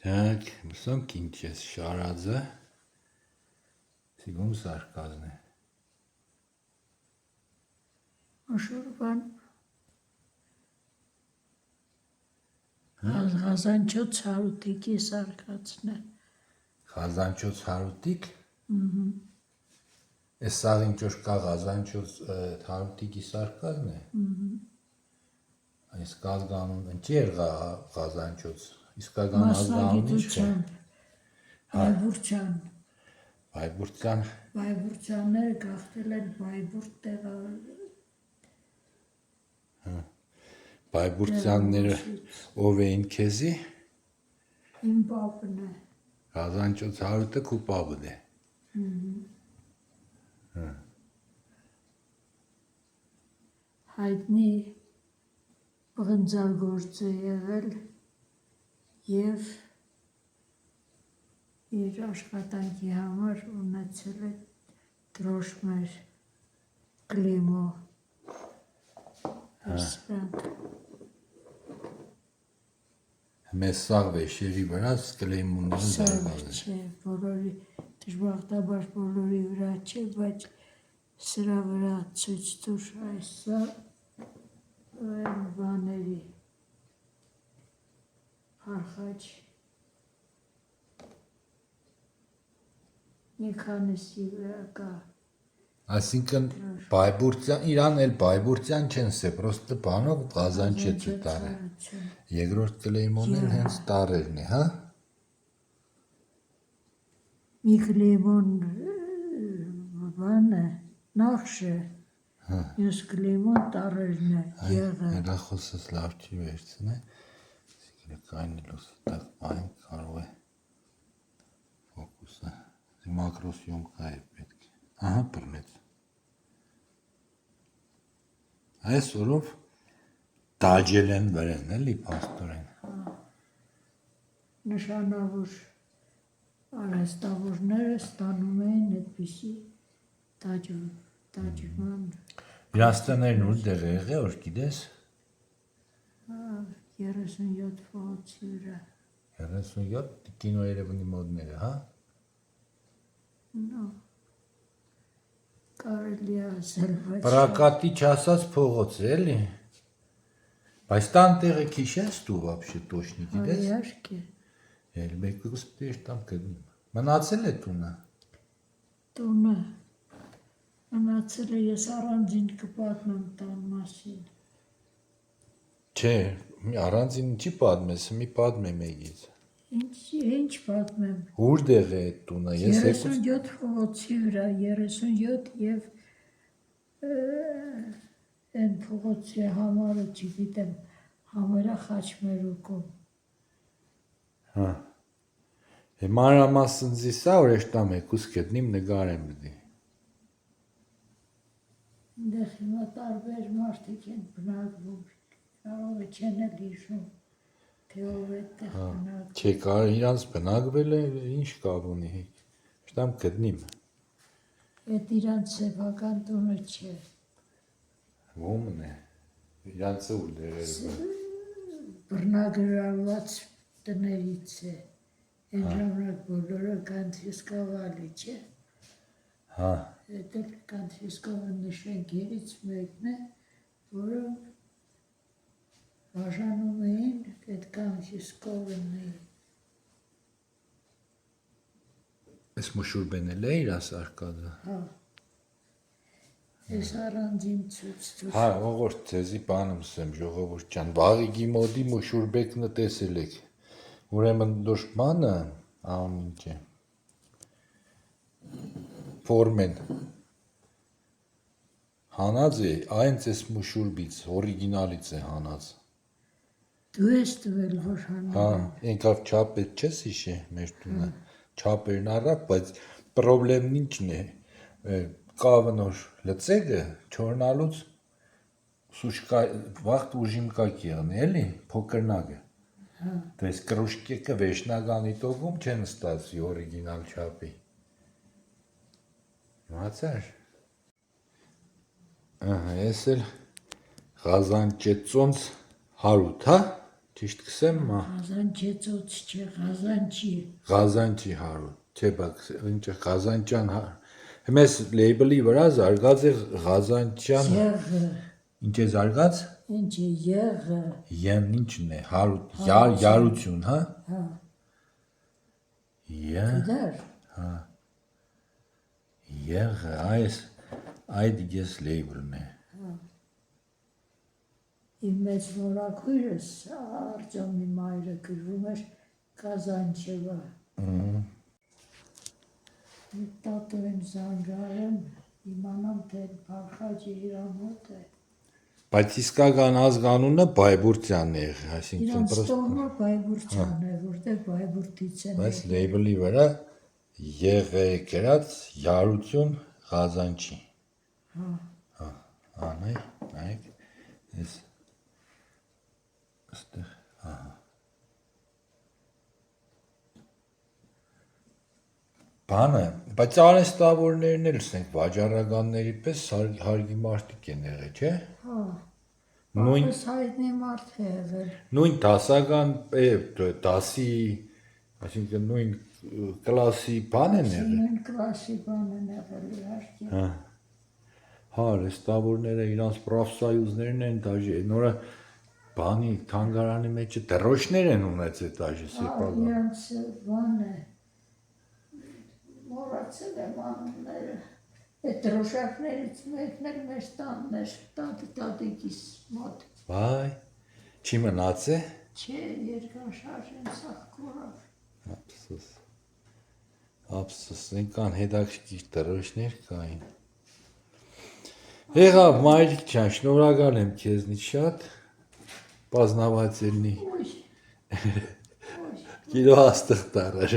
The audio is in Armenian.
Так, մսոնք ինչ ես շարածը, սիգում սարկազն է։ Աշորվան Ղազանչոց հարուտիկի սարկածն է։ Ղազանչոց հարուտիկ։ Այս սաղին ճոշ կա Ղազանչոց հարուտիկի սարկազն է։ Այս կազգանում ընչի էր Ղազանչոց, իսկական ազգանուն ինչ է։ Բայբուրցյան։ Բայբուրցյան։ Բայբուրցյանները գաղթել են Բայբուրց տեղը։ Բայբուրցյանները ով էին քեզի։ Իմ պապն է։ Ղազանչոց հարուտը քու պապն է։ Հայտնի բղնձագործ է եղել և իր աշխատանքի համար ունեցել է դրոշմեր, կլիմո, սրանք։ Մեզ սաղ վեշերի վրա սկլեյմունները դարված է։ Չէ, բոլորի, դժբախտաբար բոլորի վրա չէ, բայց սրա վրա ցույց տուր այսա բաների արխաչ մի քանիսի վրա կա։ Այսինքն Բայբուրցյան, իրան էլ Բայբուրցյան չեն սե, պրոստը բանով Ղազանչոց է տարը։ Երկրորդ կլեյմոն էլ հենց տարերն է, հա։ Մի կլիմոն բան է, նախշ է, մյուս կլիմոն տարերն է եղել։ Հեռախոսս լավ չի վերցնե, կայնելուս տակ այն կարող է ֆոկուսը, մակրոսյոմկա է պետք է, ահա բռնեց։ Այս օրով դաջել են վրեն, էլի պաստորեն։ Նշանավոր արհեստավորները ստանում էին այդպիսի դաջման։ Իրաստաներն ուր դեղ եղե, որ գիտես։ 37 փողոցի վրա։ 37 կինո Երևանի մոդները, հա։ Նո։ Կարելի է ասել, բայց Պրակատի չասած փողոց է, էլի։ Բայց տան տեղը քիշես դու вообще точно գիտես։ իհարկե։ Էլ մեկը ուստիշ տամ կգնում։ Մնացել է տունը։ Տունը մնացել է, ես առանձին կպատմեմ տան մասին։ Չէ, առանձին չի պատմես, մի պատմե մեկից։ Ինչ պատմեմ։ Ուր դեղ է այդ տունը։ 37 փողոցի վրա, 37 և այն փողոցի համարը չգիտեմ, համերա Խաչմերուկում։ Հա։ Մանրամասնձի սա որ էշտա մեկուս գտնիմ նգարեմ բդի։ Այնտեղ հիմա տարբեր մարդիկ են բնակվում, կարող է չեն էլ հիշում, թե ով է այդտեղ բնակվում։ Չէ, կարող իրանց բնակվել է, ինչ կապ ունի։ Շտամ գտնիմ։ Այդ իրանց սեփական տունը չէ։ Ո՞մն է։ Իրանցը ուր դեղեր։ Բռնագրավված տներից է։ Այն ժամանակ բոլորը կանթիսկավալի չէ։ Հա։ Այդ էլ կանթիսկովը նշանքերից մեկն է, որը բաժանում էին այդ կանթիսկովնի։ Այս մշուրբեն էլ է իր ասարկածը։ Հա։ Ես առանձին ցույց տուր։ Հա, ողորտ ցեզի բանում սեմ ժողովուրդ ջան, Վաղիգի մոդի մշուրբեկնը տեսել եք։ Ուրեմն դոշմանը, ահա ինչ է։ Ֆորմեն հանած է, այնց էս մշուրբից, օրիգինալից է հանած։ Դու ես տվել, որ հանել։ Հա, ինքավ չապետ չես հիշե մեր տունը, չապերն առավ, բայց պրոբլեմն ինչն է, կավնոր լծեգը չորնալուց սուշկա, վաղտ ուժիմկա կիղնի, էլի, փոքրնագը։ То есть կրուշկեկը վեշնագանի տողում չեն ստացվի օրիգինալ չապի։ Մացար։ Ահա, ես էլ Ղազանչեցոնց հարութ, հա, ճիշտ կսեմ, մա։ Ղազանչեցոց չէ, Ղազանչի։ Ղազանչի հարու։ Չէ, բաք, ինչ Ղազանչյան հա։ Հիմես լեյբլի վրա զարգած է Ղազանչյան։ Եղը, Ինչ է զարգած։ ինչ է եղը, Յան ինչն է, յարություն, հա։ հա, Յ, դար, եղը, այդ ես լեյբլն է։ իմ մեծ նորակույրս Արտյոմի մայրը գրվում էր Կազանչևա։ Տատո եմ զանգարեմ, իմանամ, թե Փարխաջը իր մոտ է։ Բայց իսկական ազգանունը Բայբուրտյանն է, այսինքն Իրանց տոհմը Բայբուրտյան է, որտեղ Բայբուրտից են բայց լեյբլի վրա եղե գրած յարություն Ղազանչի։ Հա, Նայեք, այս այստեղ, բանը, բայց արհեստավորներն էլ ասենք վաճառականների պես հարգի մարդիկ են եղել, չէ։ հա, Նույն պես հայտնի մարդ է եղել։ նույն դասական դասի, այսինքն նույն կլասի բան են եղել։ Նույն կլասի բան են եղել իհարկե։ Հա, արհեստավորները իրանց պրոֆսոյուզներն են դաժե, նորը բանի թանգարանի մեջը դրոշներ են ունեցել դաժե սեփական։ Իրանց բան է, մոռացել եմ անունները, այդ դրոշակներից մեկն էլ մեր տանն էր, տատիկիս մոտ, Վայ, չի մնաց է։ չէ, երկրաշարժ են սաղ կորավ։ Ափսոս, այնքան հետաքրքիր դրոշներ կային։ Եղավ, մայրիկ ջան, շնորհակալ եմ քեզնից շատ։ Բազմավաճելնի։ Ույ, Գիրո աստղ տարար։